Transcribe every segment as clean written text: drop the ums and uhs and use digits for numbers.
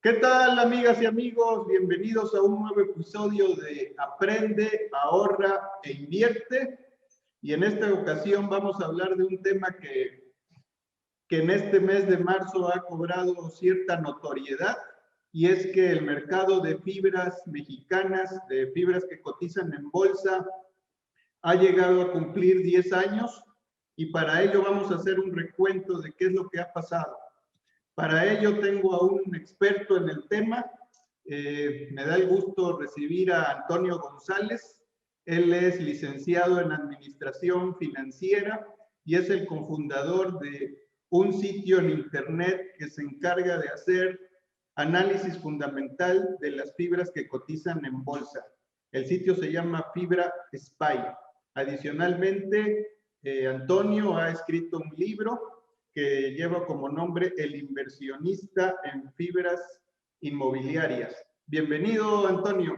¿Qué tal, amigas y amigos? Bienvenidos a un nuevo episodio de Aprende, Ahorra e Invierte. Y en esta ocasión vamos a hablar de un tema que en este mes de marzo ha cobrado cierta notoriedad, y es que el mercado de fibras mexicanas, de fibras que cotizan en bolsa, ha llegado a cumplir 10 años, y para ello vamos a hacer un recuento de qué es lo que ha pasado. Para ello tengo a un experto en el tema. Me da el gusto recibir a Antonio González. Él es licenciado en Administración Financiera y es el cofundador de un sitio en Internet que se encarga de hacer análisis fundamental de las fibras que cotizan en bolsa. El sitio se llama Fibra Spy. Adicionalmente, Antonio ha escrito un libro que lleva como nombre El inversionista en fibras inmobiliarias. Bienvenido, Antonio.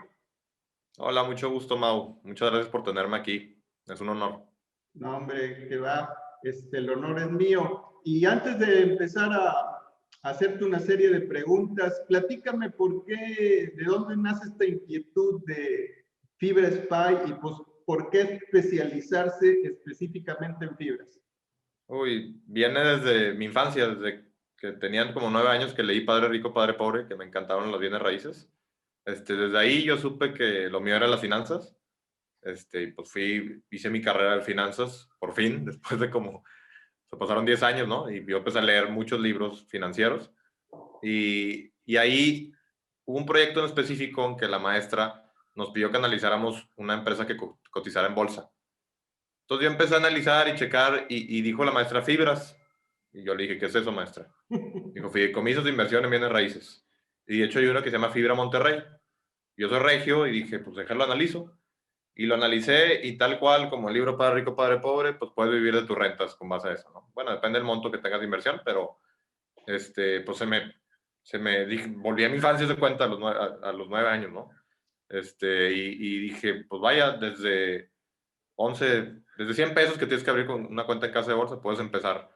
Hola, mucho gusto, Mau. Muchas gracias por tenerme aquí. Es un honor. No, hombre, que va, el honor es mío. Y antes de empezar a hacerte una serie de preguntas, platícame de dónde nace esta inquietud de Fibra Spy y pues, por qué especializarse específicamente en fibras. Uy, viene desde mi infancia, desde que tenían como 9 años que leí Padre Rico, Padre Pobre, que me encantaron los bienes raíces. Desde ahí yo supe que lo mío era las finanzas. Y pues hice mi carrera de finanzas, por fin, después de como, se pasaron 10 años, ¿no? Y yo empecé a leer muchos libros financieros. Y ahí hubo un proyecto en específico en que la maestra nos pidió que analizáramos una empresa que cotizara en bolsa. Entonces yo empecé a analizar y checar y dijo la maestra fibras. Y yo le dije, ¿qué es eso, maestra? Dijo, fideicomisos de inversión en bienes raíces. Y de hecho hay uno que se llama Fibra Monterrey. Yo soy regio y dije, pues déjalo analizo. Y lo analicé y tal cual, como el libro Padre Rico, Padre Pobre, pues puedes vivir de tus rentas con base a eso, ¿no? Bueno, depende del monto que tengas de inversión, pero pues volví a mi infancia de cuenta a los 9 años, ¿no? Y dije, pues vaya, desde 100 pesos que tienes que abrir con una cuenta en casa de bolsa, puedes empezar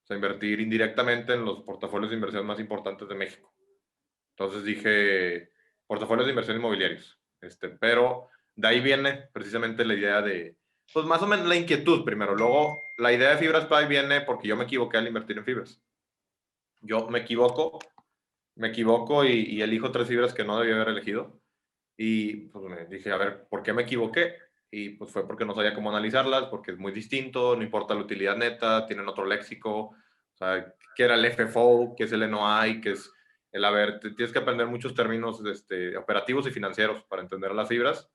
a invertir indirectamente en los portafolios de inversión más importantes de México. Entonces dije, portafolios de inversión inmobiliarios. Pero de ahí viene precisamente la idea pues más o menos la inquietud primero. Luego, la idea de Fibras Pay viene porque yo me equivoqué al invertir en fibras. Yo me equivoco y elijo 3 fibras que no debía haber elegido. Y pues me dije, a ver, ¿por qué me equivoqué? Y pues fue porque no sabía cómo analizarlas, porque es muy distinto, no importa la utilidad neta, tienen otro léxico, o sea, qué era el FFO, qué es el NOI, qué es el haber, tienes que aprender muchos términos operativos y financieros para entender las fibras.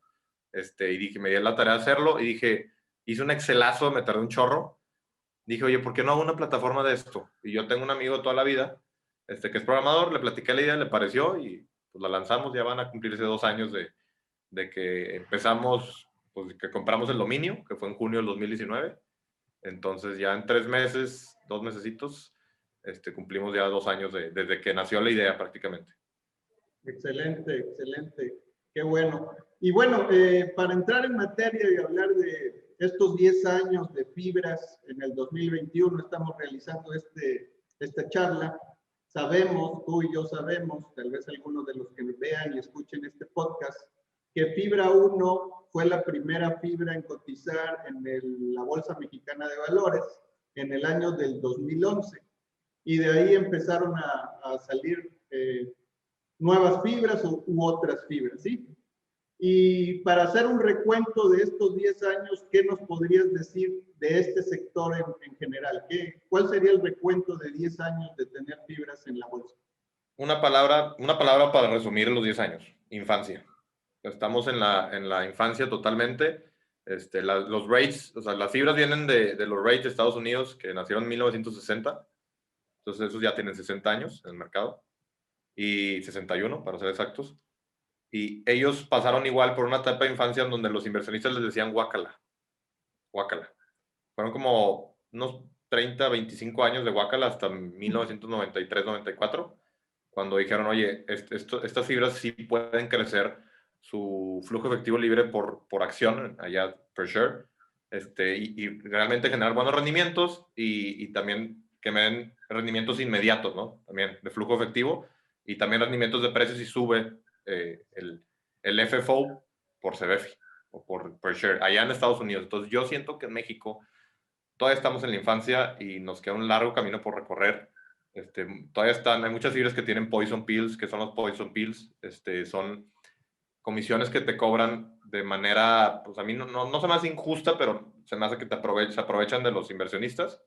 Y dije, me di la tarea de hacerlo y dije, hice un excelazo, me tardé un chorro. Dije, oye, ¿por qué no hago una plataforma de esto? Y yo tengo un amigo toda la vida, que es programador, le platiqué la idea, le pareció y pues la lanzamos, ya van a cumplirse 2 años de que empezamos, pues que compramos el dominio, que fue en junio del 2019. Entonces ya en 3 meses, 2 mesecitos, cumplimos ya 2 años desde que nació la idea prácticamente. Excelente, excelente. Qué bueno. Y bueno, para entrar en materia y hablar de estos 10 años de fibras, en el 2021 estamos realizando esta charla. Sabemos, tú y yo sabemos, tal vez algunos de los que vean y escuchen este podcast, que Fibra 1 fue la primera fibra en cotizar en la Bolsa Mexicana de Valores en el año del 2011. Y de ahí empezaron a salir nuevas fibras u otras fibras, ¿sí? Y para hacer un recuento de estos 10 años, ¿qué nos podrías decir de este sector en general? ¿Cuál sería el recuento de 10 años de tener fibras en la bolsa? Una palabra para resumir los 10 años, infancia. Estamos en la infancia totalmente. Los rates, o sea, las fibras vienen de los rates de Estados Unidos que nacieron en 1960. Entonces esos ya tienen 60 años en el mercado. Y 61 para ser exactos. Y ellos pasaron igual por una etapa de infancia en donde los inversionistas les decían guácala, guácala. Fueron como unos 30, 25 años de guácala hasta 1993, 94, cuando dijeron, oye, estas fibras sí pueden crecer su flujo efectivo libre por acción, allá per share, y realmente generar buenos rendimientos y también que me den rendimientos inmediatos, ¿no? También de flujo efectivo. y también rendimientos de precios y sube el FFO por CBFI o por per share allá en Estados Unidos. Entonces yo siento que en México todavía estamos en la infancia y nos queda un largo camino por recorrer. Todavía hay muchas fibras que tienen poison pills, que son los poison pills. Son comisiones que te cobran de manera, pues a mí no se me hace injusta, pero se me hace que se aprovechan de los inversionistas.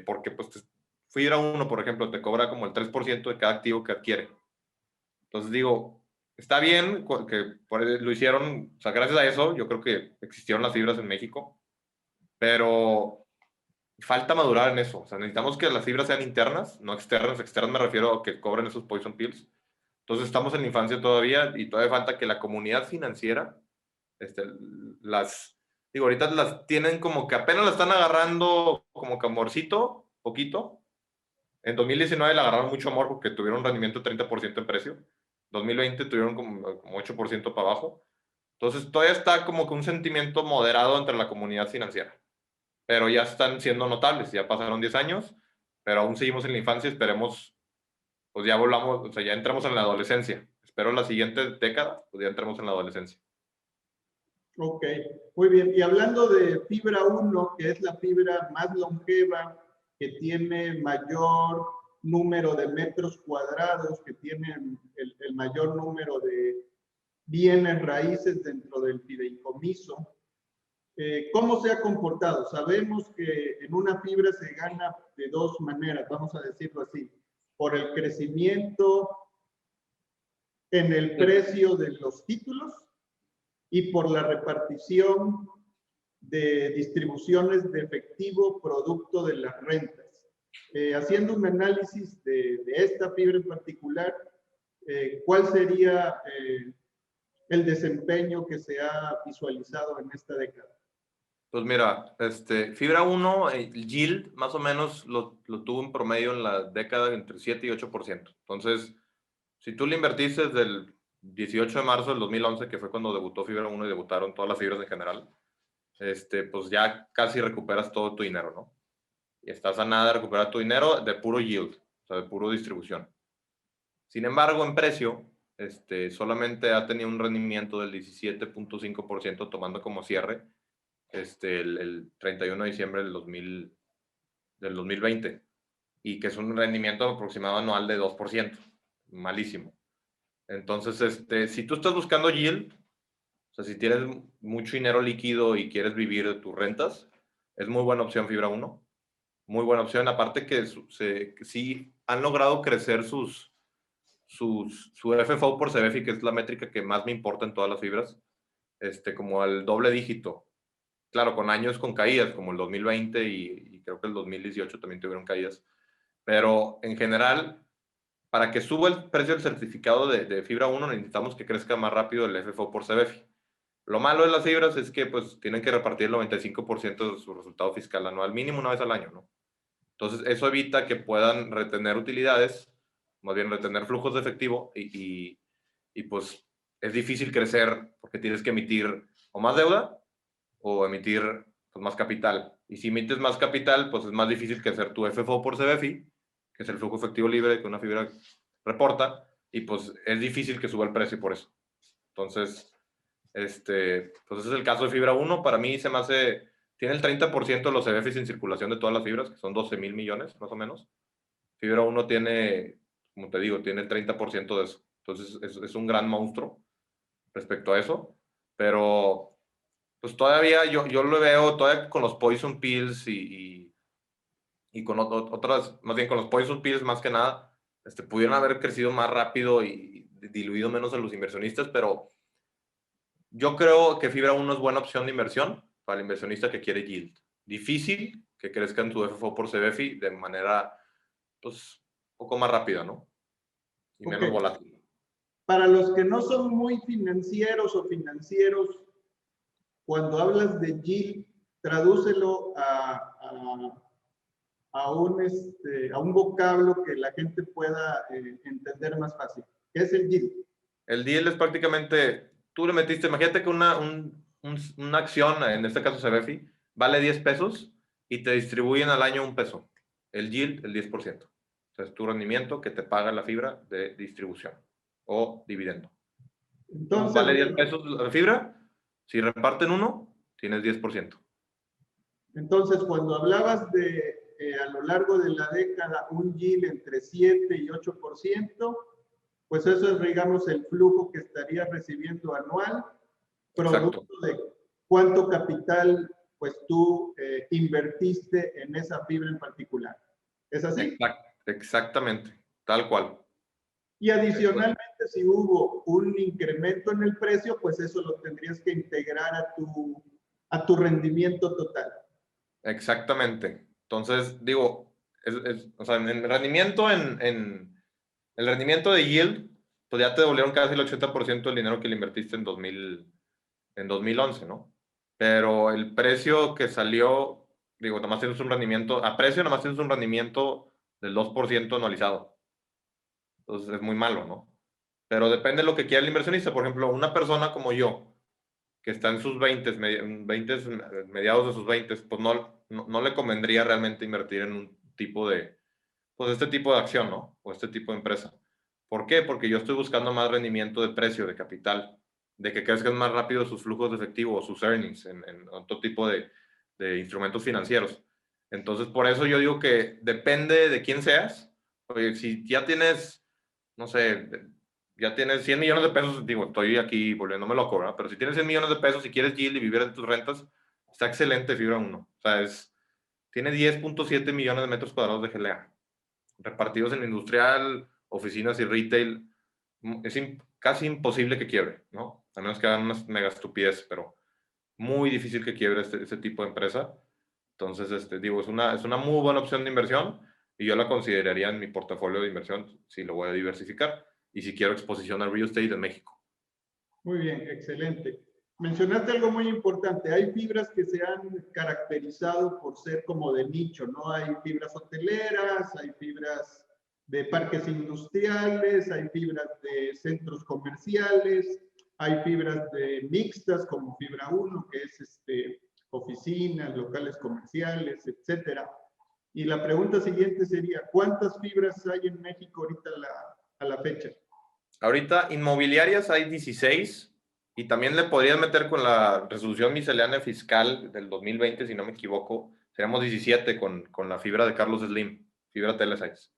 Porque pues fibra 1, por ejemplo, te cobra como el 3% de cada activo que adquiere. Entonces digo, está bien que lo hicieron, o sea, gracias a eso yo creo que existieron las fibras en México, pero falta madurar en eso. O sea, necesitamos que las fibras sean internas, no externas. Externas me refiero a que cobren esos poison pills. Entonces estamos en la infancia todavía y todavía falta que la comunidad financiera, ahorita las tienen como que apenas la están agarrando como que amorcito, poquito. En 2019 la agarraron mucho amor porque tuvieron un rendimiento de 30% en precio. 2020 tuvieron como 8% para abajo. Entonces todavía está como que un sentimiento moderado entre la comunidad financiera. Pero ya están siendo notables, ya pasaron 10 años, pero aún seguimos en la infancia, esperemos, pues ya volvamos, o sea, ya entramos en la adolescencia. Espero la siguiente década, pues ya entremos en la adolescencia. Ok, muy bien. Y hablando de fibra 1, que es la fibra más longeva, que tiene mayor número de metros cuadrados, que tiene el mayor número de bienes raíces dentro del fideicomiso, ¿cómo se ha comportado? Sabemos que en una fibra se gana de dos maneras, vamos a decirlo así, por el crecimiento en el precio de los títulos y por la repartición de distribuciones de efectivo producto de las rentas. Haciendo un análisis de esta fibra en particular, ¿cuál sería el desempeño que se ha visualizado en esta década? Pues mira, fibra 1, el yield más o menos lo tuvo en promedio en la década entre 7 y 8%. Entonces, si tú le invertiste desde el 18 de marzo del 2011, que fue cuando debutó fibra 1 y debutaron todas las fibras en general, pues ya casi recuperas todo tu dinero, ¿no? Y estás a nada de recuperar tu dinero de puro yield, o sea, de puro distribución. Sin embargo, en precio, solamente ha tenido un rendimiento del 17.5% tomando como cierre el 31 de diciembre del 2020, y que es un rendimiento aproximado anual de 2%, malísimo. Entonces, si tú estás buscando yield, o sea, si tienes mucho dinero líquido y quieres vivir de tus rentas, es muy buena opción fibra 1, muy buena opción, aparte que sí han logrado crecer su FFO por CBFI, que es la métrica que más me importa en todas las fibras, como al doble dígito. Claro, con años con caídas, como el 2020 y creo que el 2018 también tuvieron caídas. Pero en general, para que suba el precio del certificado de fibra 1, necesitamos que crezca más rápido el FFO por CBFI. Lo malo de las fibras es que pues tienen que repartir el 95% de su resultado fiscal anual, mínimo una vez al año, ¿no? Entonces, eso evita que puedan retener utilidades, más bien retener flujos de efectivo y pues es difícil crecer porque tienes que emitir o más deuda o emitir pues, más capital. Y si emites más capital, pues es más difícil que hacer tu FFO por CBFI, que es el flujo efectivo libre que una fibra reporta, y pues es difícil que suba el precio por eso. Entonces, pues ese es el caso de fibra 1. Para mí se me hace, tiene el 30% de los CBFIs en circulación de todas las fibras, que son 12,000 millones más o menos. Fibra 1 tiene, como te digo, tiene el 30% de eso. Entonces es un gran monstruo respecto a eso, pero pues todavía yo lo veo todavía con los poison pills y con otras, más bien con los poison pills más que nada, pudieron haber crecido más rápido y diluido menos a los inversionistas, pero yo creo que fibra 1 es buena opción de inversión para el inversionista que quiere yield. Difícil que crezcan tu FFO por CBFI de manera, pues, un poco más rápida, ¿no? Y menos volátil. Para los que no son muy financieros o financieros, cuando hablas de yield, tradúcelo a un vocablo que la gente pueda entender más fácil. ¿Qué es el yield? El yield es prácticamente, tú le metiste, imagínate que una acción, en este caso CBFI, vale 10 pesos y te distribuyen al año un peso. El yield, el 10%. O sea, es tu rendimiento que te paga la fibra de distribución o dividendo. Entonces, Vale 10 pesos la fibra. Si reparten uno, tienes 10%. entonces, cuando hablabas de a lo largo de la década un yield entre 7 y 8%, pues eso es, digamos, el flujo que estaría recibiendo anual, Exacto. producto de cuánto capital pues tú invertiste en esa fibra en particular. ¿Es así? Exactamente. Tal cual. Y adicionalmente, si hubo un incremento en el precio, pues eso lo tendrías que integrar a tu rendimiento total. Exactamente. Entonces, digo, o sea, en rendimiento, el rendimiento de yield, pues ya te devolvieron casi el 80% del dinero que le invertiste en 2011, ¿no? Pero el precio que salió, digo, nomás tienes un rendimiento, a precio nomás tienes un rendimiento del 2% anualizado. Entonces es muy malo, ¿no? Pero depende de lo que quiera el inversionista. Por ejemplo, una persona como yo, que está en sus 20, mediados de sus 20, pues no le convendría realmente invertir en un tipo de, pues este tipo de acción, ¿no? O este tipo de empresa. ¿Por qué? Porque yo estoy buscando más rendimiento de precio, de capital, de que crezcan más rápido sus flujos de efectivo o sus earnings en otro tipo de instrumentos financieros. Entonces, por eso yo digo que depende de quién seas. Oye, si ya tienes, no sé, ya tienes 100 millones de pesos, digo, estoy aquí volviéndome loco, ¿verdad? Pero si tienes 100 millones de pesos y quieres yield y vivir de tus rentas, está excelente Fibra Uno. O sea, tiene 10.7 millones de metros cuadrados de GLA, repartidos en industrial, oficinas y retail. Es casi imposible que quiebre, ¿no? A menos que hagan unas mega estupidez, pero muy difícil que quiebre este tipo de empresa. Entonces, digo, es una muy buena opción de inversión y yo la consideraría en mi portafolio de inversión si lo voy a diversificar y si quiero exposición al real estate de México. Muy bien, excelente. Mencionaste algo muy importante. Hay fibras que se han caracterizado por ser como de nicho, ¿no? Hay fibras hoteleras, hay fibras de parques industriales, hay fibras de centros comerciales, hay fibras de mixtas como Fibra Uno, que es oficinas, locales comerciales, etcétera. Y la pregunta siguiente sería, ¿cuántas fibras hay en México ahorita a la fecha? Ahorita inmobiliarias hay 16 y también le podrías meter con la resolución miscelánea fiscal del 2020, si no me equivoco, seríamos 17 con la fibra de Carlos Slim, fibra Telesites,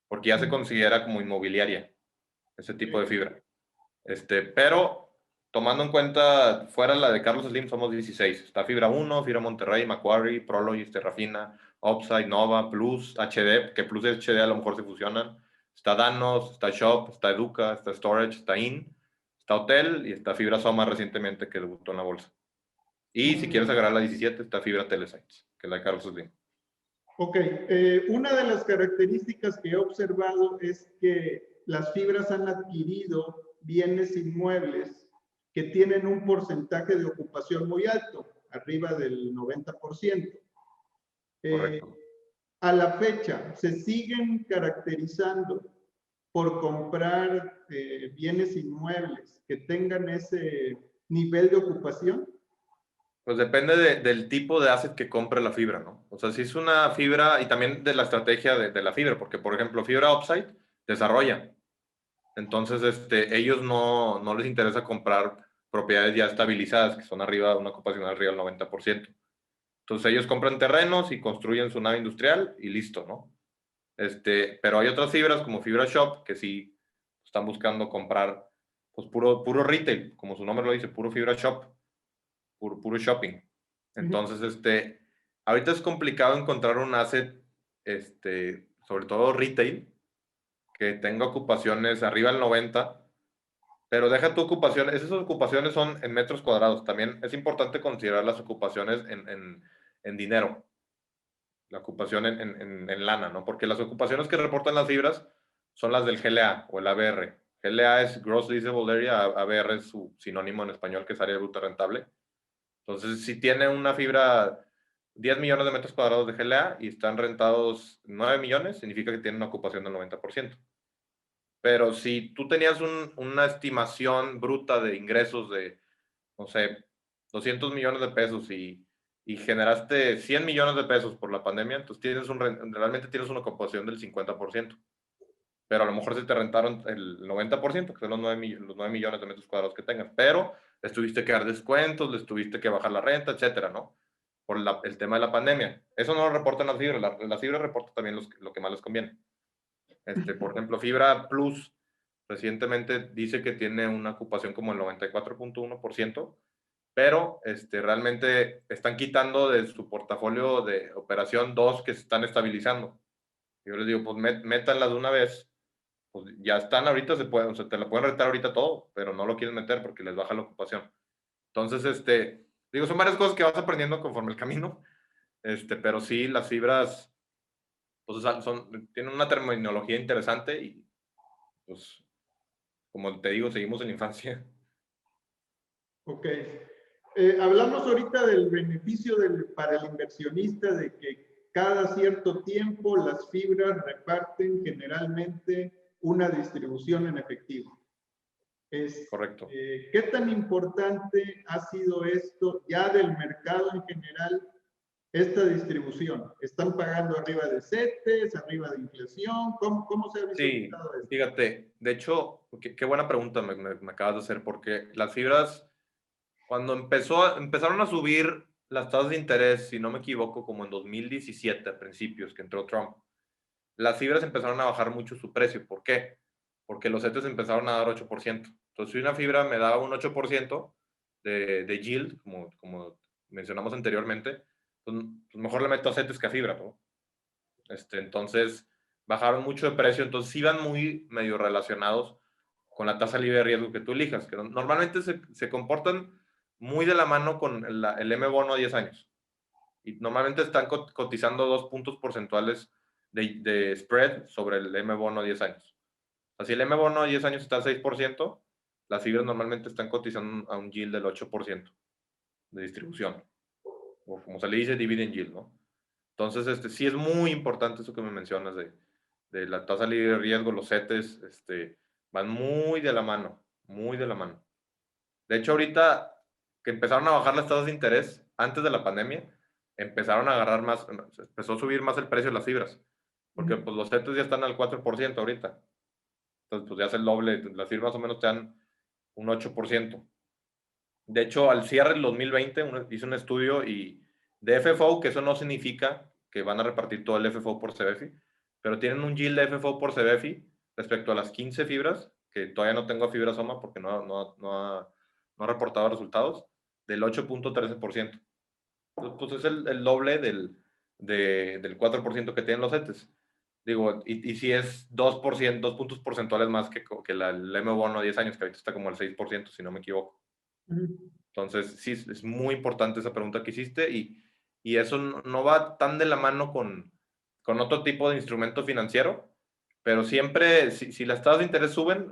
porque ya se considera como inmobiliaria ese tipo de fibra. Pero tomando en cuenta, fuera la de Carlos Slim somos 16. Está Fibra Uno, Fibra Monterrey, Macquarie, Prologis, Terrafina, Upside, Nova, Plus, HD, que Plus y HD a lo mejor se fusionan. Está Danos, está Shop, está Educa, está Storage, está IN, está Hotel y está Fibra Soma recientemente que debutó en la bolsa. Y si quieres agarrar la 17, está Fibra Telesites, que es la de Carlos Slim. Ok, una de las características que he observado es que las fibras han adquirido bienes inmuebles que tienen un porcentaje de ocupación muy alto, arriba del 90%. Eh, Correcto. a la fecha, ¿se siguen caracterizando por comprar bienes inmuebles que tengan ese nivel de ocupación? Pues depende del tipo de asset que compre la fibra, ¿no? O sea, si es una fibra y también de la estrategia de la fibra, porque por ejemplo, fibra Upside desarrolla. Entonces, ellos no les interesa comprar propiedades ya estabilizadas, que son arriba, una ocupación arriba del 90%. Entonces, ellos compran terrenos y construyen su nave industrial y listo, ¿no? Pero hay otras fibras como Fibra Shop que sí están buscando comprar, pues puro retail, como su nombre lo dice, puro Fibra Shop, puro shopping. Entonces, ahorita es complicado encontrar un asset, sobre todo retail, que tenga ocupaciones arriba del 90, pero deja tu ocupación, esas ocupaciones son en metros cuadrados. También es importante considerar las ocupaciones en dinero, la ocupación en lana, ¿no? Porque las ocupaciones que reportan las fibras son las del GLA o el ABR. GLA es Gross Leasable Area, ABR es su sinónimo en español, que es área bruta rentable. Entonces, si tiene una fibra 10 millones de metros cuadrados de GLA y están rentados 9 millones, significa que tiene una ocupación del 90%. Pero si tú tenías una estimación bruta de ingresos de, no sé, 200 millones de pesos y y generaste 100 millones de pesos por la pandemia, entonces realmente tienes una ocupación del 50%. Pero a lo mejor se te rentaron el 90%, que son los 9 millones de metros cuadrados que tengas, pero les tuviste que dar descuentos, les tuviste que bajar la renta, etcétera, ¿no? Por el tema de la pandemia. Eso no lo reportan las fibras, las fibras reportan también lo que más les conviene. Por ejemplo, Fibra Plus recientemente dice que tiene una ocupación como el 94.1%, pero realmente están quitando de su portafolio de operación 2 que se están estabilizando. Yo les digo, pues métanla de una vez, pues ya están ahorita, o sea, te la pueden rentar ahorita todo, pero no lo quieren meter porque les baja la ocupación. Entonces, digo, son varias cosas que vas aprendiendo conforme el camino, pero sí, las fibras, pues tienen una terminología interesante y, pues, como te digo, seguimos en la infancia. Ok. Hablamos ahorita del beneficio para el inversionista de que cada cierto tiempo las fibras reparten generalmente una distribución en efectivo. Correcto. ¿Qué tan importante ha sido esto ya del mercado en general, esta distribución? ¿Están pagando arriba de CETES, arriba de inflación? ¿Cómo se ha visualizado esto? Fíjate, de hecho, qué buena pregunta me acabas de hacer, porque las fibras, cuando empezaron a subir las tasas de interés, si no me equivoco, como en 2017, a principios, que entró Trump, las fibras empezaron a bajar mucho su precio. ¿Por qué? Porque los CETES empezaron a dar 8%. Entonces, si una fibra me daba un 8% de yield, como mencionamos anteriormente, pues mejor le meto a CETES que a fibra, ¿no? Entonces, bajaron mucho de precio, entonces iban muy medio relacionados con la tasa libre de riesgo que tú elijas, que normalmente se comportan muy de la mano con el M-Bono a 10 años. Y normalmente están cotizando 2 puntos porcentuales de spread sobre el M-Bono a 10 años. Así el M-Bono a 10 años está al 6%, las fibras normalmente están cotizando a un yield del 8% de distribución. O como se le dice, dividend yield, ¿no? Entonces, sí es muy importante eso que me mencionas de la tasa libre de riesgo, los CETES, van muy de la mano, muy de la mano. De hecho, ahorita que empezaron a bajar las tasas de interés antes de la pandemia, empezaron a agarrar más, empezó a subir más el precio de las fibras, porque pues los CETES ya están al 4% ahorita. Entonces, pues ya es el doble, las fibras más o menos te dan un 8%. De hecho, al cierre del 2020 hice un estudio de FFO, que eso no significa que van a repartir todo el FFO por CBFI, pero tienen un yield de FFO por CBFI respecto a las 15 fibras, que todavía no tengo a Fibra Soma porque no ha reportado resultados, del 8.13%. Entonces, pues es el doble del 4% que tienen los CETES. Digo, y si es 2%, 2 puntos porcentuales más que el M-Bono a 10 años, que ahorita está como al 6%, si no me equivoco. Entonces, sí, es muy importante esa pregunta que hiciste y eso no va tan de la mano con otro tipo de instrumento financiero, pero siempre, si las tasas de interés suben,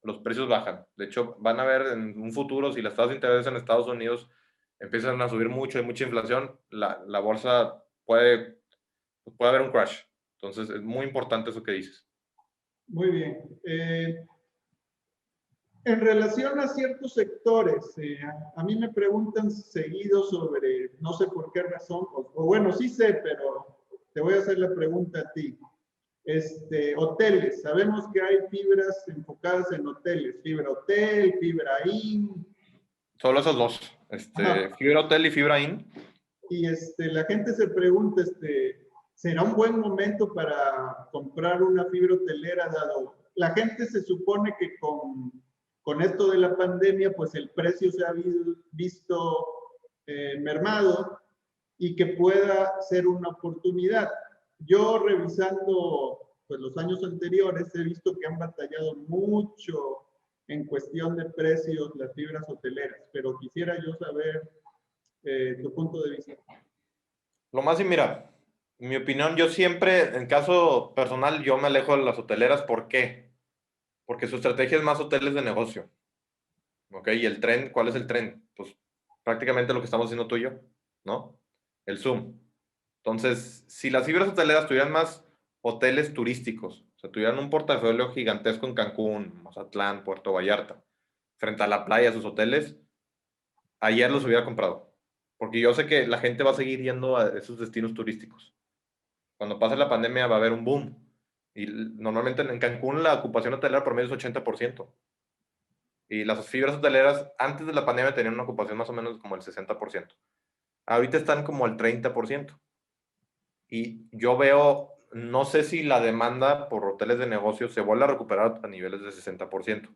los precios bajan. De hecho, van a ver en un futuro, si las tasas de interés en Estados Unidos empiezan a subir mucho, hay mucha inflación, la bolsa puede haber un crash. Entonces, es muy importante eso que dices. Muy bien. En relación a ciertos sectores, a mí me preguntan seguido sobre, no sé por qué razón, o bueno, sí sé, pero te voy a hacer la pregunta a ti. Hoteles, sabemos que hay fibras enfocadas en hoteles, fibra hotel, fibra in. Solo esos dos, fibra hotel y fibra in. Y la gente se pregunta, ¿será un buen momento para comprar una fibra hotelera dado? La gente se supone que con esto de la pandemia, pues el precio se ha visto mermado y que pueda ser una oportunidad. Yo revisando pues, los años anteriores he visto que han batallado mucho en cuestión de precios las fibras hoteleras, pero quisiera yo saber tu punto de vista. Lo más, mira, en mi opinión, yo siempre, en caso personal, yo me alejo de las hoteleras. ¿Por qué? Porque su estrategia es más hoteles de negocio. ¿Ok? Y el tren, ¿cuál es el tren? Pues prácticamente lo que estamos haciendo tú y yo, ¿no? El Zoom. Entonces, si las fibras hoteleras tuvieran más hoteles turísticos, o sea, tuvieran un portafolio gigantesco en Cancún, Mazatlán, Puerto Vallarta, frente a la playa, sus hoteles, ayer los hubiera comprado. porque yo sé que la gente va a seguir yendo a esos destinos turísticos. Cuando pase la pandemia va a haber un boom. Y normalmente en Cancún la ocupación hotelera promedio es 80%. Y las fibras hoteleras antes de la pandemia tenían una ocupación más o menos como el 60%. Ahorita están como el 30%. Y yo veo, no sé si la demanda por hoteles de negocios se vuelve a recuperar a niveles de 60%.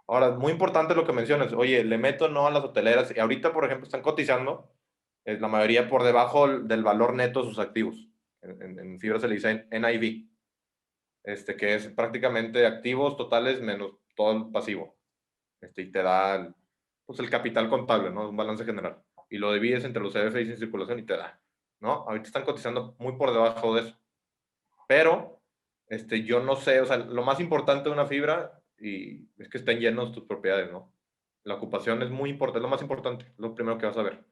Ahora, es muy importante lo que mencionas. Oye, le meto no a las hoteleras. Y ahorita, por ejemplo, están cotizando la mayoría por debajo del valor neto de sus activos. En fibra se le dice NIV, que es prácticamente activos totales menos todo el pasivo. Y te da pues el capital contable, ¿no? Un balance general. Y lo divides entre los CFDs en circulación y te da, ¿no? Ahorita están cotizando muy por debajo de eso. Pero yo no sé, o sea, lo más importante de una fibra y es que estén llenos tus propiedades, ¿no? La ocupación es muy importante, es lo más importante, es lo primero que vas a ver,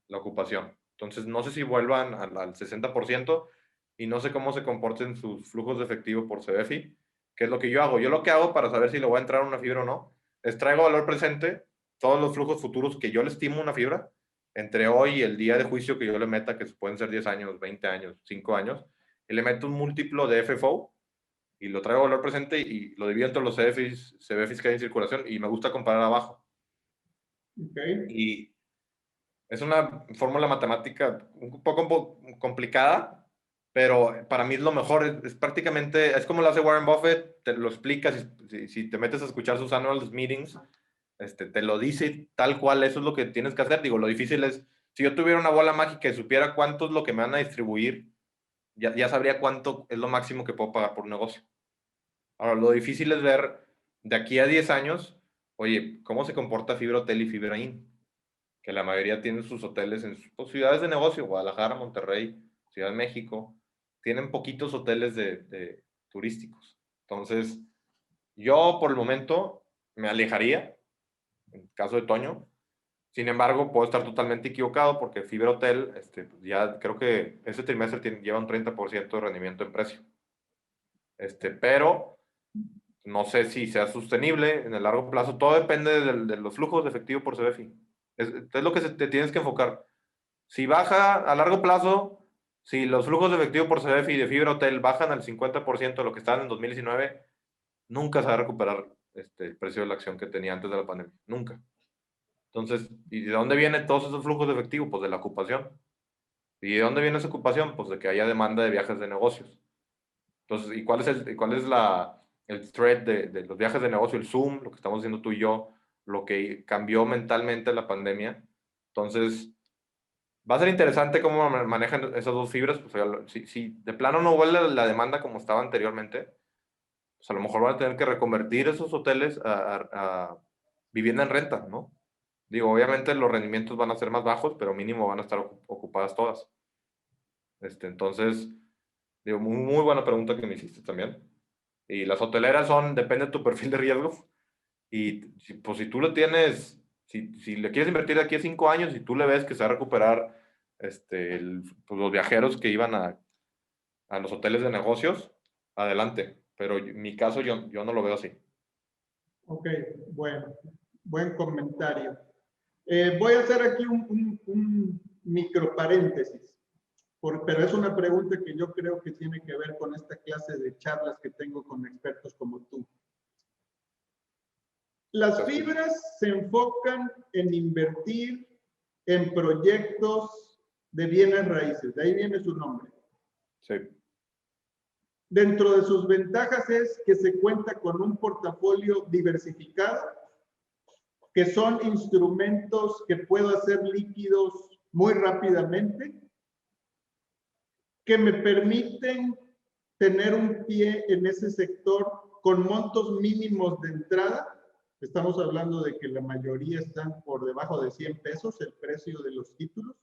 la ocupación. Entonces, no sé si vuelvan al 60% y no sé cómo se comporten sus flujos de efectivo por CBFI, que es lo que yo hago. Yo lo que hago para saber si le voy a entrar a una fibra o no, es traigo valor presente, todos los flujos futuros que yo le estimo a una fibra, entre hoy y el día de juicio que yo le meta, que pueden ser 10 años, 20 años, 5 años, y le meto un múltiplo de FFO y lo traigo a valor presente y lo divido entre los CBFIs que hay en circulación y me gusta comparar abajo. Okay. Y es una fórmula matemática un poco complicada, pero para mí es lo mejor. Es prácticamente, es como lo hace Warren Buffett, te lo explica, si te metes a escuchar sus annual meetings, te lo dice tal cual, eso es lo que tienes que hacer. Digo, lo difícil es, si yo tuviera una bola mágica y supiera cuánto es lo que me van a distribuir, ya sabría cuánto es lo máximo que puedo pagar por un negocio. Ahora, lo difícil es ver de aquí a 10 años, oye, ¿cómo se comporta Fibra Hotel y Fibra Inn? Que la mayoría tienen sus hoteles en pues, ciudades de negocio, Guadalajara, Monterrey, Ciudad de México, tienen poquitos hoteles de turísticos. Entonces, yo por el momento me alejaría, en caso de Toño. Sin embargo, puedo estar totalmente equivocado porque Fibra Hotel, pues, ya creo que ese trimestre lleva un 30% de rendimiento en precio. Pero no sé si sea sostenible en el largo plazo. Todo depende de los flujos de efectivo por CBFI. Es lo que te tienes que enfocar. Si baja a largo plazo, si los flujos de efectivo por CBFI y de Fibra Hotel bajan al 50% de lo que estaban en 2019, nunca se va a recuperar el precio de la acción que tenía antes de la pandemia. Nunca. Entonces, ¿y de dónde vienen todos esos flujos de efectivo? Pues de la ocupación. ¿Y de dónde viene esa ocupación? Pues de que haya demanda de viajes de negocios. Entonces, ¿y cuál es el thread de los viajes de negocio? El Zoom, lo que estamos haciendo tú y yo, lo que cambió mentalmente la pandemia. Entonces, va a ser interesante cómo manejan esas dos fibras. Pues, si de plano no vuelve la demanda como estaba anteriormente, pues a lo mejor van a tener que reconvertir esos hoteles a vivienda en renta, ¿no? Digo, obviamente los rendimientos van a ser más bajos, pero mínimo van a estar ocupadas todas. Entonces, digo, muy buena pregunta que me hiciste también. Y las hoteleras depende de tu perfil de riesgo. Y pues si tú lo tienes, si le quieres invertir de aquí a 5 años y tú le ves que se va a recuperar pues los viajeros que iban a los hoteles de negocios, adelante. Pero en mi caso yo no lo veo así. Ok, bueno, buen comentario. Voy a hacer aquí un micro paréntesis, pero es una pregunta que yo creo que tiene que ver con esta clase de charlas que tengo con expertos como tú. Las fibras se enfocan en invertir en proyectos de bienes raíces, de ahí viene su nombre. Sí. Dentro de sus ventajas es que se cuenta con un portafolio diversificado, que son instrumentos que puedo hacer líquidos muy rápidamente, que me permiten tener un pie en ese sector con montos mínimos de entrada. Estamos hablando de que la mayoría están por debajo de 100 pesos el precio de los títulos.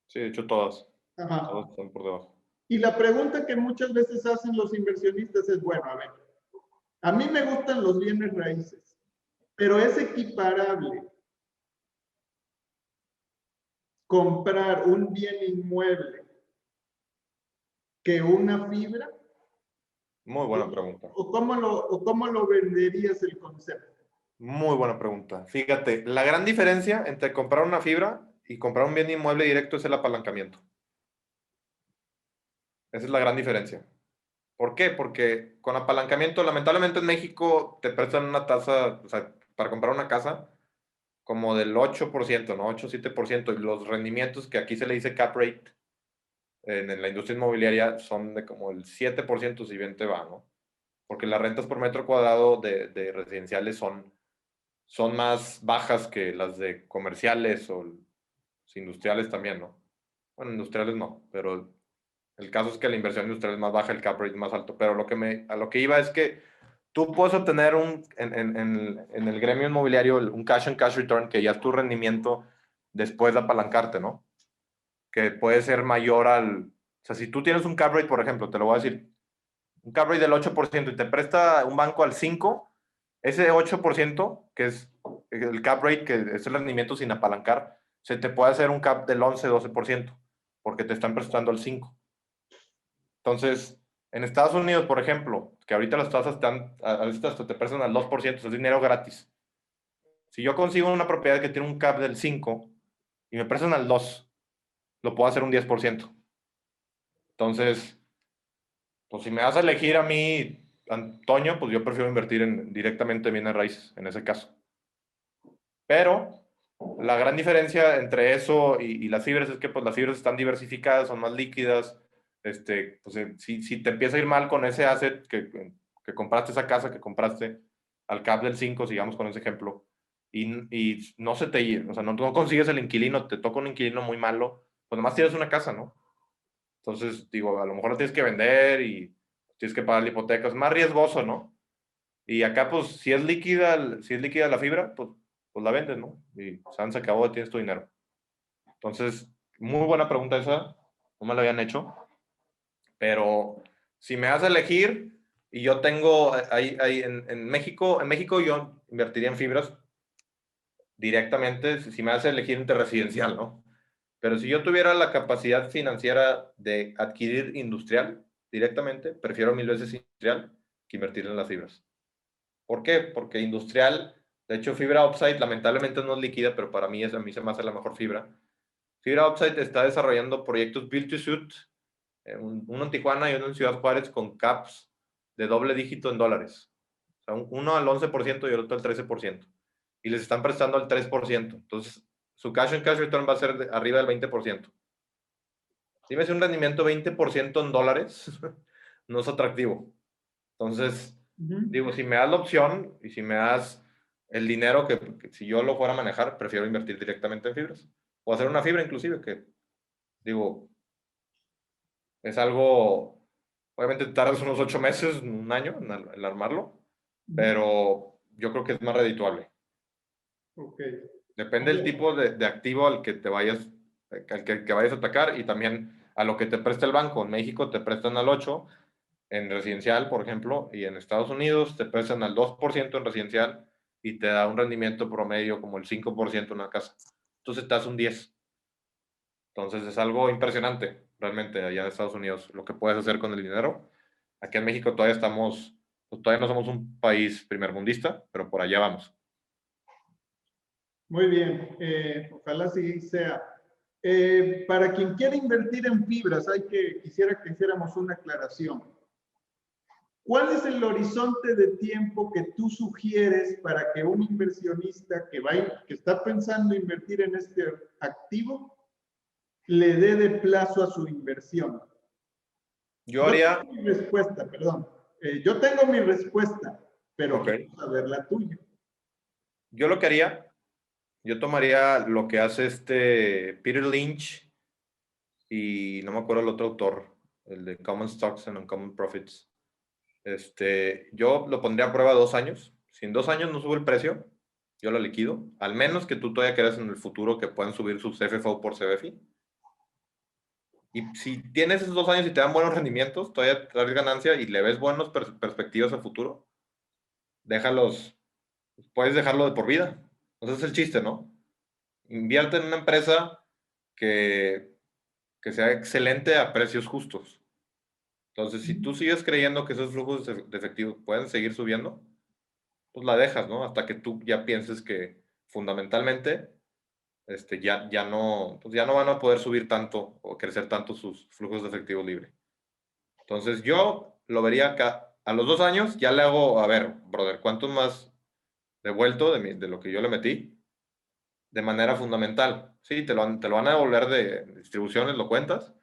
Sí, de hecho todas. Ajá. Todas están por debajo. Y la pregunta que muchas veces hacen los inversionistas es, bueno, a ver, a mí me gustan los bienes raíces, pero es equiparable comprar un bien inmueble que una fibra. Muy buena pregunta. ¿O cómo lo venderías el concepto? Muy buena pregunta. Fíjate, la gran diferencia entre comprar una fibra y comprar un bien inmueble directo es el apalancamiento. Esa es la gran diferencia. ¿Por qué? Porque con apalancamiento, lamentablemente en México te prestan una tasa, o sea, para comprar una casa, como del 8%, ¿no? 8-7%, y los rendimientos que aquí se le dice cap rate en la industria inmobiliaria son de como el 7% si bien te va, ¿no? Porque las rentas por metro cuadrado de residenciales son más bajas que las de comerciales o industriales también, ¿no? Bueno, industriales no, pero el caso es que la inversión industrial es más baja, el cap rate es más alto, pero a lo que iba es que tú puedes obtener en el gremio inmobiliario un cash on cash return, que ya es tu rendimiento después de apalancarte, ¿no? Que puede ser mayor o sea, si tú tienes un cap rate, por ejemplo, te lo voy a decir, un cap rate del 8% y te presta un banco al 5%, ese 8%, que es el cap rate, que es el rendimiento sin apalancar, se te puede hacer un cap del 11-12%, porque te están prestando al 5%. Entonces, en Estados Unidos, por ejemplo, que ahorita las tasas están, a veces hasta te prestan al 2%, es dinero gratis. Si yo consigo una propiedad que tiene un cap del 5 y me prestan al 2, lo puedo hacer un 10%. Entonces, pues si me vas a elegir a mí, Antonio, pues yo prefiero invertir directamente en bienes raíces, en ese caso. Pero la gran diferencia entre eso y las fibras es que pues las fibras están diversificadas, son más líquidas. Pues, si te empieza a ir mal con ese asset que compraste, esa casa que compraste al cap del 5, sigamos con ese ejemplo, y no se te, o sea, no consigues el inquilino, te toca un inquilino muy malo, pues nomás tienes una casa, ¿no? Entonces, digo, a lo mejor la tienes que vender y tienes que pagar la hipoteca, es más riesgoso, ¿no? Y acá, pues, si es líquida la fibra, pues la vendes, ¿no? Y se acabó, tienes tu dinero. Entonces, muy buena pregunta esa, no me la habían hecho, pero si me das a elegir, y yo tengo, ahí en México yo invertiría en fibras directamente, si me das a elegir entre residencial, ¿no? Pero si yo tuviera la capacidad financiera de adquirir industrial directamente, prefiero 1000 veces industrial que invertir en las fibras. ¿Por qué? Porque industrial, de hecho, fibra Upside lamentablemente no es líquida, pero para mí, a mí se me hace la mejor fibra. Fibra Upside está desarrollando proyectos Build to Suit, uno en Tijuana y uno en Ciudad Juárez con caps de doble dígito en dólares. O sea, uno al 11% y el otro al 13%. Y les están prestando al 3%. Entonces, su cash on cash return va a ser arriba del 20%. Si me hace un rendimiento 20% en dólares, no es atractivo. Entonces, digo, si me das la opción y si me das el dinero que si yo lo fuera a manejar, prefiero invertir directamente en fibras. O hacer una fibra inclusive, que digo, es algo, obviamente tardas unos 8 meses, un año en armarlo, pero yo creo que es más redituable. Ok. Depende del tipo de activo al que te vayas, que vayas a atacar y también a lo que te presta el banco. En México te prestan al 8 en residencial, por ejemplo, y en Estados Unidos te prestan al 2% en residencial y te da un rendimiento promedio como el 5% en una casa. Entonces te das un 10. Entonces es algo impresionante, realmente, allá en Estados Unidos, lo que puedes hacer con el dinero. Aquí en México pues todavía no somos un país primermundista, pero por allá vamos. Muy bien, ojalá así sea. Para quien quiere invertir en fibras, quisiera que hiciéramos una aclaración. ¿Cuál es el horizonte de tiempo que tú sugieres para que un inversionista que está pensando invertir en este activo le dé de plazo a su inversión? Yo Yo haría, tengo mi respuesta, perdón. Yo tengo mi respuesta, pero ok, quiero saber la tuya. yo lo que haría, yo tomaría lo que hace Peter Lynch y no me acuerdo el otro autor, el de Common Stocks and Uncommon Profits. Yo lo pondría a prueba 2 años. Si en 2 años no sube el precio, yo lo liquido. Al menos que tú todavía creas en el futuro que puedan subir sus FFO por CBFI. Y si tienes esos 2 años y te dan buenos rendimientos, todavía traes ganancia y le ves buenas perspectivas a futuro, déjalos, puedes dejarlo de por vida. Ese es el chiste, ¿no? Invierte en una empresa que, que sea excelente a precios justos. Entonces, si tú sigues creyendo que esos flujos de efectivo pueden seguir subiendo, pues la dejas, ¿no? Hasta que tú ya pienses que fundamentalmente ya no, pues ya no van a poder subir tanto o crecer tanto sus flujos de efectivo libre. Entonces yo lo vería acá, a los 2 años ya le hago, a ver, brother, ¿cuántos más devuelto de lo que yo le metí? De manera fundamental. Sí, te lo van a devolver de distribuciones, lo cuentas,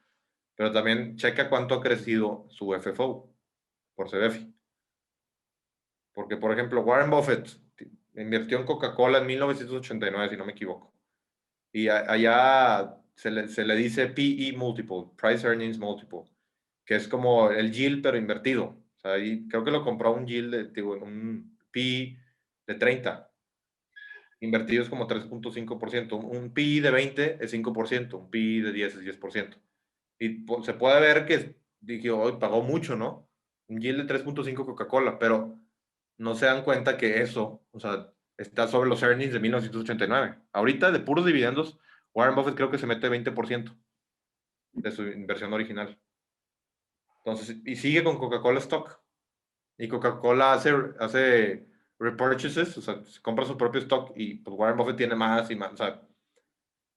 pero también checa cuánto ha crecido su FFO por CBFI. Porque, por ejemplo, Warren Buffett invirtió en Coca-Cola en 1989, si no me equivoco. Y allá se le dice PE multiple, Price Earnings Multiple, que es como el yield, pero invertido. O sea, ahí creo que lo compró un yield, un PE de 30. Invertido es como 3.5%. Un PE de 20 es 5%, un PE de 10 es 10%. Y se puede ver que, dije, hoy pagó mucho, ¿no? Un yield de 3.5 Coca-Cola, pero no se dan cuenta que eso, o sea, está sobre los earnings de 1989. Ahorita, de puros dividendos, Warren Buffett creo que se mete 20% de su inversión original. Entonces, y sigue con Coca-Cola stock. Y Coca-Cola hace repurchases, o sea, compra su propio stock y pues Warren Buffett tiene más y más. O sea,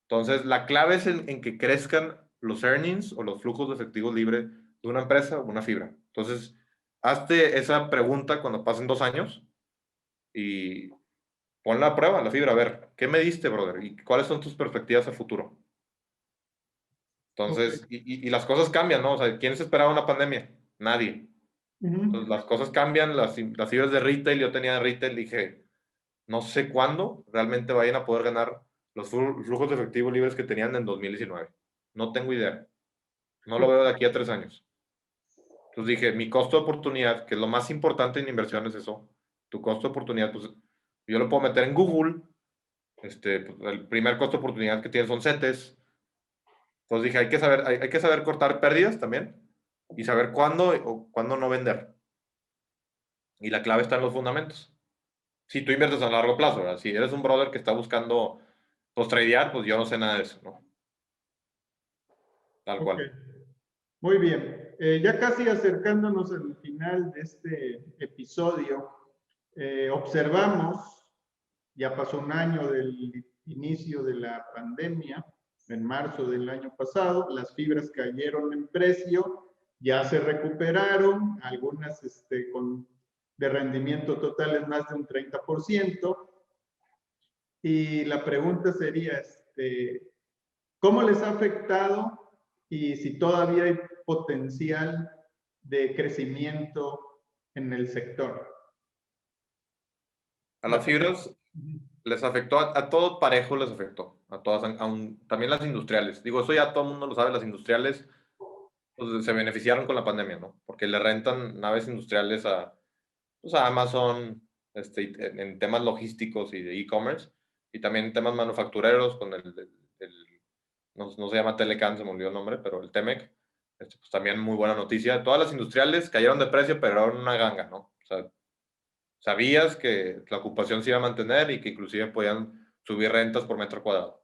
entonces, la clave es en que crezcan los earnings o los flujos de efectivo libre de una empresa o una fibra. Entonces, hazte esa pregunta cuando pasen 2 años y ponla a prueba, la fibra. A ver, ¿qué me diste, brother? ¿Y cuáles son tus perspectivas a futuro? Ok. Entonces, y las cosas cambian, ¿no? O sea, ¿quién se esperaba una pandemia? Nadie. Entonces, Ujú. las cosas cambian, las fibras de retail, yo tenía de retail, dije, no sé cuándo realmente vayan a poder ganar los flujos de efectivo libres que tenían en 2019. No tengo idea. No lo Ok. veo de aquí a 3 años. Entonces dije, mi costo de oportunidad, que es lo más importante en inversión, es eso. Tu costo de oportunidad, pues yo lo puedo meter en Google. Pues, el primer costo de oportunidad que tienes son CETES. Entonces dije, hay que saber cortar pérdidas también y saber cuándo o cuándo no vender. Y la clave está en los fundamentos. Si tú inviertes a largo plazo, ¿verdad? Si eres un brother que está buscando pues tradear, pues yo no sé nada de eso, ¿no? Tal Ok. cual. Muy bien. Ya casi acercándonos al final de este episodio, observamos, ya pasó un año del inicio de la pandemia, en marzo del año pasado, las fibras cayeron en precio, ya se recuperaron, algunas de rendimiento total es más de un 30%. Y la pregunta sería, ¿cómo les ha afectado y si todavía hay potencial de crecimiento en el sector? A La las primera. fibras les afectó, a todos parejo les afectó, a todas, también las industriales. Digo, eso ya todo el mundo lo sabe, las industriales pues, se beneficiaron con la pandemia, ¿no? Porque le rentan naves industriales pues, a Amazon, en temas logísticos y de e-commerce, y también en temas manufactureros con no se llama Telecan, se me olvidó el nombre, pero el Temec, pues también muy buena noticia. Todas las industriales cayeron de precio, pero eran una ganga, ¿no? O sea, sabías que la ocupación se iba a mantener y que inclusive podían subir rentas por metro cuadrado.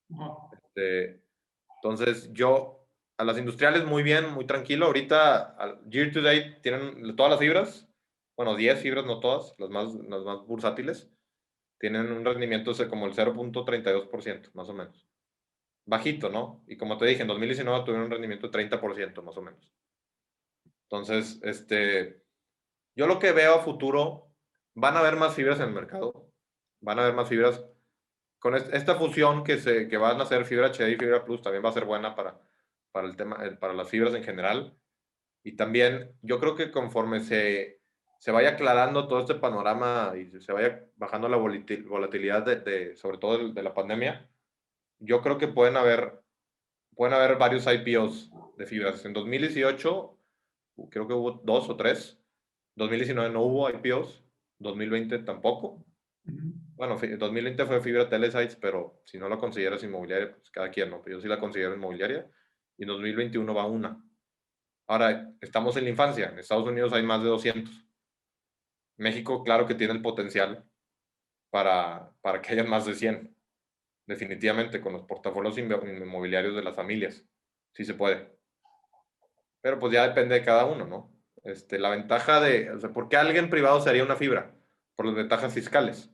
No. Entonces, a las industriales muy bien, muy tranquilo. Ahorita, year to date, tienen todas las fibras, bueno, 10 fibras, no todas, las más bursátiles, tienen un rendimiento de como el 0.32%, más o menos. Bajito, ¿no? Y como te dije, en 2019 tuvieron un rendimiento de 30%, más o menos. Entonces, yo lo que veo a futuro, van a haber más fibras en el mercado, van a haber más fibras. Con esta fusión que van a hacer fibra HD y fibra Plus también va a ser buena para el tema, para las fibras en general. Y también yo creo que conforme se vaya aclarando todo este panorama y se vaya bajando la volatilidad sobre todo de la pandemia, yo creo que pueden haber varios IPOs de fibras. En 2018 creo que hubo 2 o 3. 2019 no hubo IPOs, 2020 tampoco. Ujú. Bueno, 2020 fue fibra Telesites, pero si no la consideras inmobiliaria, pues cada quien, ¿no? Yo sí la considero inmobiliaria. Y en 2021 va una. Ahora, estamos en la infancia. En Estados Unidos hay más de 200. México, claro que tiene el potencial para que haya más de 100. Definitivamente, con los portafolios inmobiliarios de las familias. Sí se puede. Pero pues ya depende de cada uno, ¿no? O sea, ¿por qué alguien privado sería una fibra? Por las ventajas fiscales.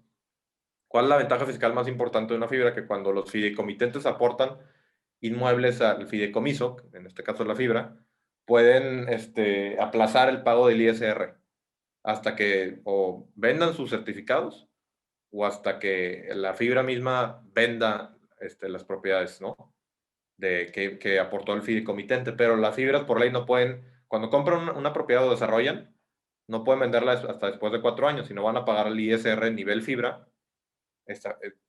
¿Cuál es la ventaja fiscal más importante de una fibra? Que cuando los fideicomitentes aportan inmuebles al fideicomiso, en este caso la fibra, pueden aplazar el pago del ISR hasta que o vendan sus certificados o hasta que la fibra misma venda las propiedades, ¿no? Que aportó el fideicomitente. Pero las fibras por ley no pueden, cuando compran una propiedad o desarrollan, no pueden venderla hasta después de 4 años, sino van a pagar el ISR nivel fibra,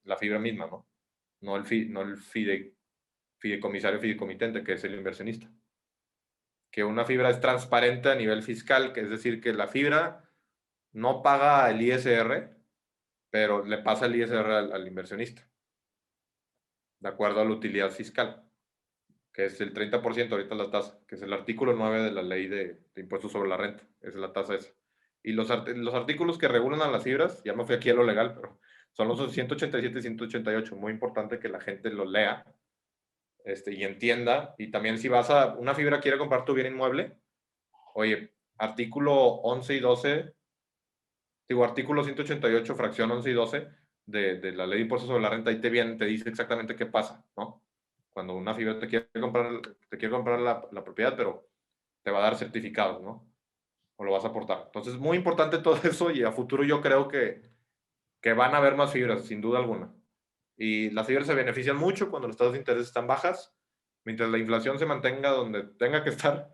la fibra misma, ¿no? No el fideicomisario fideicomitente, que es el inversionista. Que una fibra es transparente a nivel fiscal, que es decir, que la fibra no paga el ISR, pero le pasa el ISR al inversionista, de acuerdo a la utilidad fiscal, que es el 30% ahorita la tasa, que es el artículo 9 de la ley de impuestos sobre la renta, esa es la tasa esa. Y los artículos que regulan a las fibras, ya me fui aquí a lo legal, pero son los 187 y 188, muy importante que la gente lo lea y entienda. Y también si vas a una fibra quiere comprar tu bien inmueble, oye, artículo 11 y 12, digo, artículo 188, fracción 11 y 12 de la ley de impuestos sobre la renta, ahí te dice exactamente qué pasa, ¿no? Cuando una fibra te quiere comprar la propiedad, pero te va a dar certificados, ¿no? O lo vas a aportar. Entonces, muy importante todo eso y a futuro yo creo que van a haber más fibras, sin duda alguna. Y las fibras se benefician mucho cuando las tasas de interés están bajas, mientras la inflación se mantenga donde tenga que estar,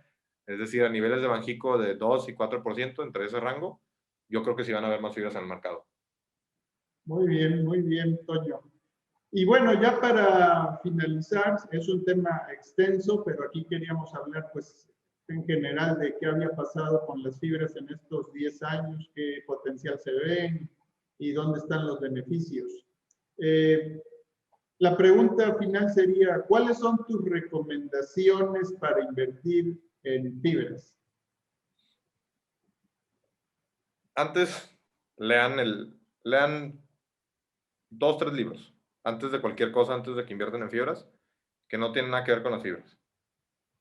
es decir, a niveles de Banxico de 2 y 4%, entre ese rango, yo creo que sí van a haber más fibras en el mercado. muy bien, Toño. Y bueno, ya para finalizar, es un tema extenso, pero aquí queríamos hablar, pues, en general de qué había pasado con las fibras en estos 10 años, qué potencial se ven y dónde están los beneficios. La pregunta final sería, ¿cuáles son tus recomendaciones para invertir en fibras? Antes, lean 2, 3 libros, antes de cualquier cosa, antes de que inviertan en fibras, que no tienen nada que ver con las fibras.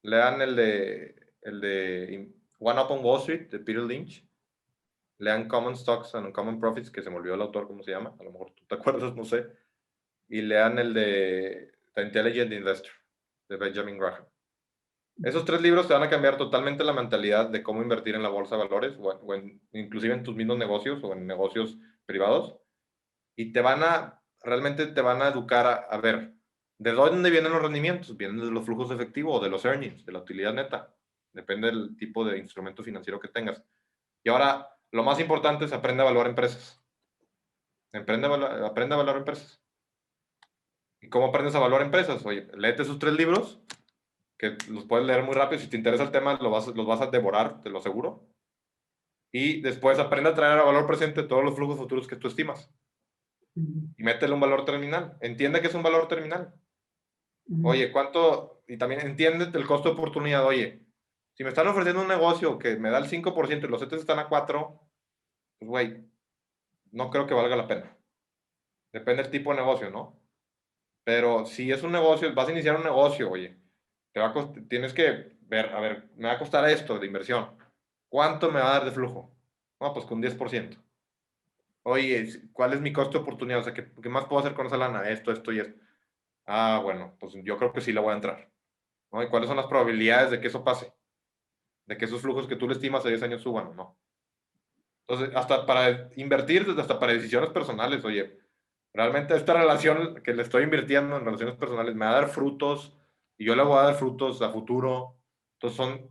Lean el de One Up on Wall Street, de Peter Lynch. Lean Common Stocks and Common Profits, que se me olvidó el autor, ¿cómo se llama? A lo mejor tú te acuerdas, no sé. Y lean el de The Intelligent Investor, de Benjamin Graham. Esos 3 libros te van a cambiar totalmente la mentalidad de cómo invertir en la bolsa de valores, inclusive en tus mismos negocios o en negocios privados. Y realmente te van a educar a ver, ¿de dónde vienen los rendimientos? Vienen de los flujos de efectivo o de los earnings, de la utilidad neta. Depende del tipo de instrumento financiero que tengas. Y ahora, lo más importante es aprende a evaluar empresas. Aprende a valorar empresas. ¿Y cómo aprendes a valorar empresas? Oye, léete esos 3 libros, que los puedes leer muy rápido. Si te interesa el tema, los vas a devorar, te lo aseguro. Y después aprende a traer a valor presente todos los flujos futuros que tú estimas. Y métele un valor terminal. Entiende que es un valor terminal. Oye, ¿cuánto? Y también entiende el costo de oportunidad. Oye, si me están ofreciendo un negocio que me da el 5% y los CETES están a 4%, pues, güey, no creo que valga la pena. Depende del tipo de negocio, ¿no? Pero si es un negocio, vas a iniciar un negocio, oye, tienes que ver, a ver, me va a costar esto de inversión. ¿Cuánto me va a dar de flujo? No, pues con 10%. Oye, ¿cuál es mi costo de oportunidad? O sea, ¿qué más puedo hacer con esa lana? Esto y esto. Ah, bueno, pues yo creo que sí le voy a entrar, ¿no? ¿Y cuáles son las probabilidades de que eso pase? De que esos flujos que tú le estimas a 10 años suban o no. Entonces, hasta para invertir, hasta para decisiones personales, oye, realmente esta relación que le estoy invirtiendo en relaciones personales me va a dar frutos y yo le voy a dar frutos a futuro. Entonces,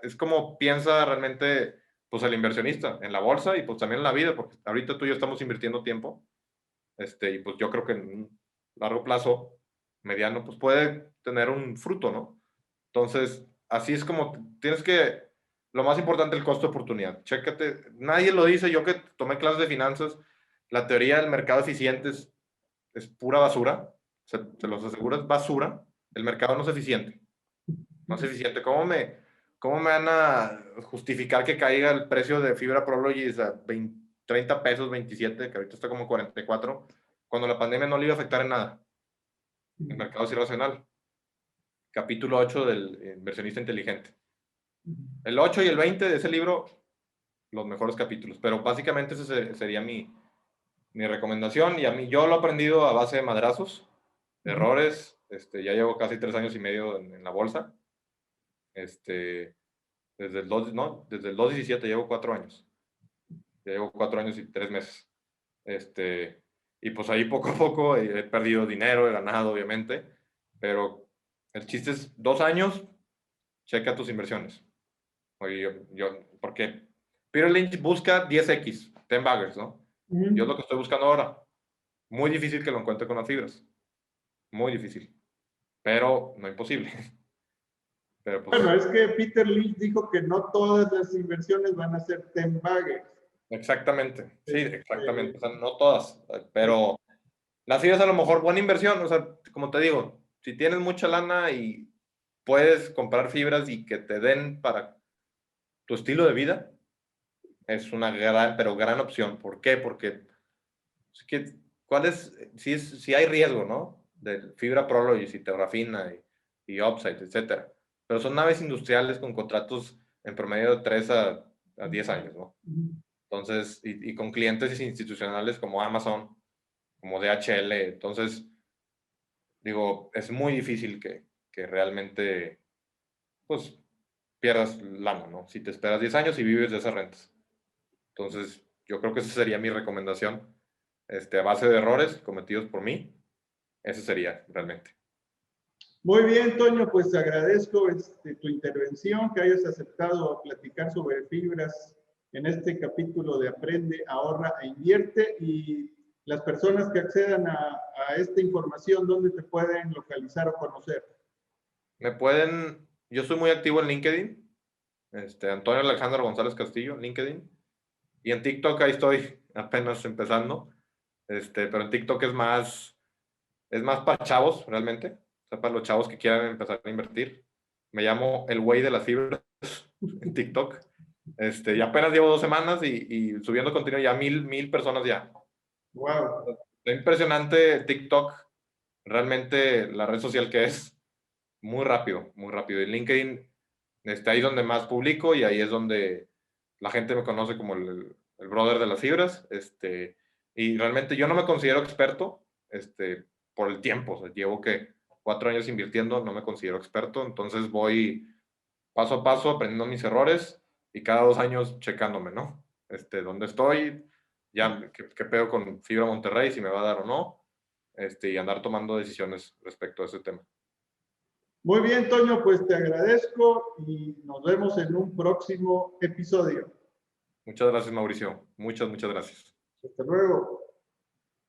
es como piensa realmente pues el inversionista en la bolsa y pues también en la vida, porque ahorita tú y yo estamos invirtiendo tiempo, y pues yo creo que en un largo plazo, mediano, pues puede tener un fruto, ¿no? Entonces, así es como lo más importante, el costo de oportunidad. Chécate, nadie lo dice, yo que tomé clases de finanzas, la teoría del mercado eficiente es pura basura, se los aseguro, es basura. El mercado no es eficiente, no es eficiente. ¿Cómo me van a justificar que caiga el precio de fibra Prologis a 30 pesos, 27, que ahorita está como 44, cuando la pandemia no le iba a afectar en nada? El mercado es irracional. Capítulo 8 del inversionista inteligente. El 8 y el 20 de ese libro, los mejores capítulos. Pero básicamente ese sería mi mi recomendación, y a mí yo lo he aprendido a base de madrazos, de errores. Ya llevo casi 3 años y medio en la bolsa. Desde el 2, no, desde el 2017 llevo 4 años. Ya llevo 4 años y 3 meses. Y pues ahí poco a poco he perdido dinero, he ganado, obviamente, pero el chiste es 2 años, checa tus inversiones. Oye, porque Peter Lynch busca 10x, 10 baggers, ¿no? Yo es lo que estoy buscando ahora. Muy difícil que lo encuentre con las fibras. Muy difícil. Pero no imposible. Pero pues, Bueno, es que Peter Lynch dijo que no todas las inversiones van a ser 10 baggers. exactamente. Sí, exactamente. O sea, no todas. Pero las fibras a lo mejor buena inversión. O sea, como te digo, si tienes mucha lana y puedes comprar fibras y que te den para tu estilo de vida, es una gran, pero gran opción. ¿Por qué? Porque es que, si hay riesgo, ¿no? De fibra Prologis y Terrafina y Upside, etcétera. Pero son naves industriales con contratos en promedio de 3 a 10 años, ¿no? Entonces, y con clientes institucionales como Amazon, como DHL. Entonces, digo, es muy difícil que realmente, pues, pierdas lana, ¿no? Si te esperas 10 años y vives de esas rentas. Entonces, yo creo que esa sería mi recomendación, a base de errores cometidos por mí. Eso sería realmente. Muy bien, Toño, pues agradezco tu intervención, que hayas aceptado platicar sobre fibras en este capítulo de Aprende, Ahorra e Invierte. Y las personas que accedan a esta información, ¿dónde te pueden localizar o conocer? Yo soy muy activo en LinkedIn, Antonio Alejandro González Castillo, LinkedIn, y en TikTok ahí estoy apenas empezando, pero en TikTok es más para chavos realmente, o sea, para los chavos que quieran empezar a invertir. Me llamo el güey de las fibras en TikTok. Y apenas llevo 2 semanas y subiendo contenido ya 1,000 personas ya. Wow. Es impresionante TikTok, realmente la red social que es muy rápido, muy rápido. Y LinkedIn, ahí es donde más publico y ahí es donde la gente me conoce como el brother de las fibras. Y realmente yo no me considero experto, por el tiempo. O sea, llevo que 4 años invirtiendo, no me considero experto. Entonces voy paso a paso aprendiendo mis errores y cada 2 años checándome, ¿no? Dónde estoy, ya qué pedo con Fibra Monterrey, si me va a dar o no, y andar tomando decisiones respecto a ese tema. Muy bien, Toño, pues te agradezco y nos vemos en un próximo episodio. Muchas gracias, Mauricio. Muchas gracias. Hasta luego.